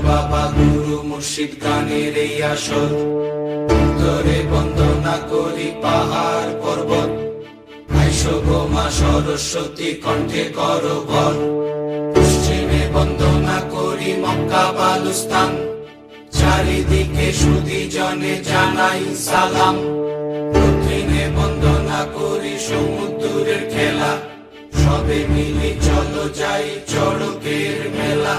বাবা গুরু মুর্শিদ গানের এই আসর, উত্তরে বন্দনা করি পাহাড় পর্বত, আইসো গো মা সরস্বতী কণ্ঠে করো ভর। পশ্চিমে বন্দনা করি মক্কা বালুস্তান, চারিদিকে সুধী জনে জানাই সালাম। দক্ষিণে বন্দনা করি সমুদ্রের খেলা, সবে মিলি চলো যাই চড়কের মেলা।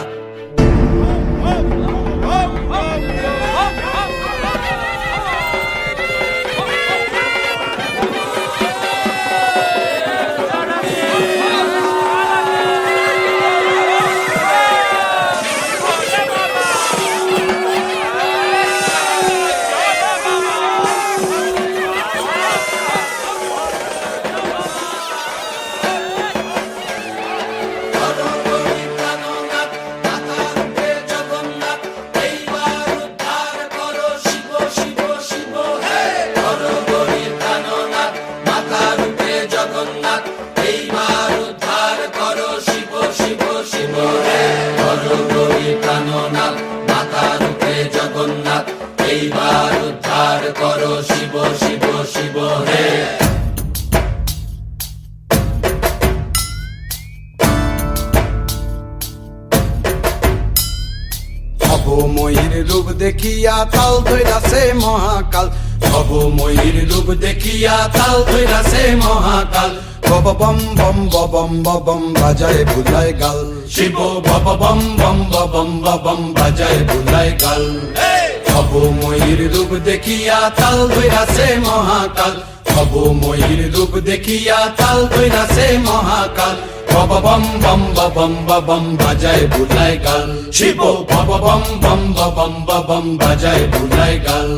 জগন্নাথ এইবার উদ্ধার করো শিব শিব শিব হে। ভবময়ীর রূপ দেখিয়া তাল ধইরাছে মহাকাল, ভবময়ীর রূপ দেখিয়া তাল ধইরাছে মহাকাল। বব বম বম বম বম বাজায় বুলায় গাল, শিব বব বম বম বম বম বাজায় বুলায় গাল। ভবময়ীর রূপ দেখিয়া তাল ধইরাছে মহাকাল, ভবময়ীর রূপ দেখিয়া তাল ধইরাছে মহাকাল। বব বম বম বম বাজায় বুলায় গাল, শিব বব বম বম বম বাজায় বুলায় গাল।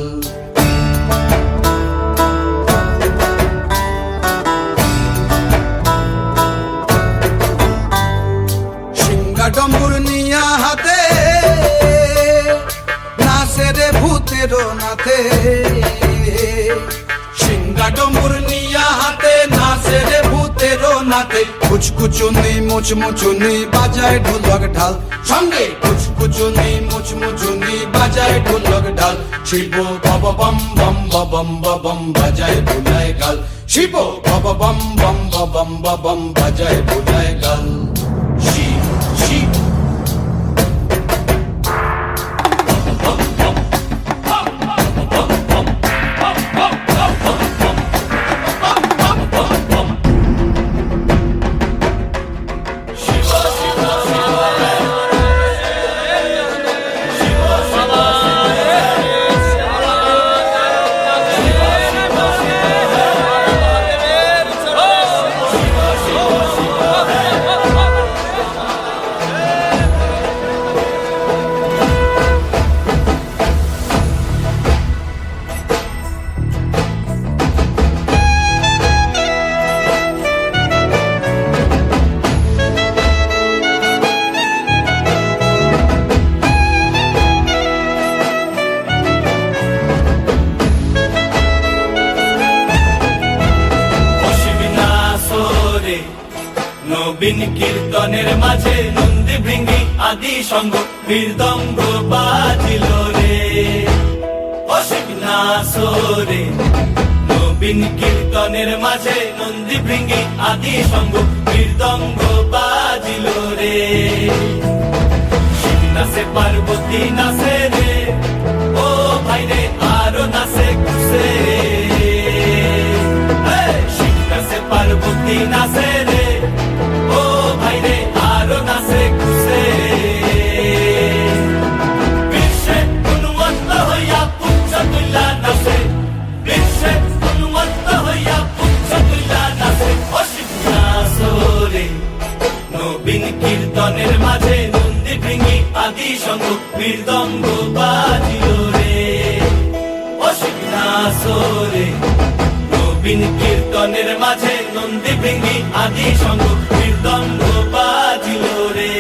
ডম্বুর নিয়া হাতে নাচে রে ভূতের নাথে, সিংহা ডম্বুর নিয়া হাতে নাচে রে ভূতের নাথে। কুচকুচুনি মুচমুচুনি বাজায় ঢোলক ঢাল, সঙ্গে কুচকুচুনি মুচমুচুনি বাজায় ঢোলক ঢাল। শিব বব বম বম বাজায় বুলায় গাল, শিব বব বম বম বাজায় বুলায় গাল। শিব শিব নবীন কীর্তনের মাঝে নন্দী ভৃঙ্গি আদি সঙ্গ মৃদঙ্গ বাজিল রে। অসিক নাসরে নবীন কীর্তনের মাঝে নন্দী ভৃঙ্গি আদি সঙ্গ মৃদঙ্গ বাজিল রে। শিব নাচে পার্বতী নাচে রে, ও ভাই রে আরো নাচে খুশে। শিব নাচে পার্বতী নাচে রে, ও ভাই রে আরো নাচে খুশে। বিশ্বে গুণবন্ত হইয়া পুচ্ছ তুল্লা নাচে, বিশ্বে গুণবন্ত হইয়া পুচ্ছ তুল্লা নাচে। অসিক নাচরে নবীন কীর্তনের মাঝে নন্দী ভৃঙ্গি আদি সঙ্গ মৃদঙ্গ বাজিল রে। অসিক নাচরে নবীন কীর্তনের মাঝে নন্দী ভৃঙ্গি আদি সঙ্গ মৃদঙ্গ বাজিল রে।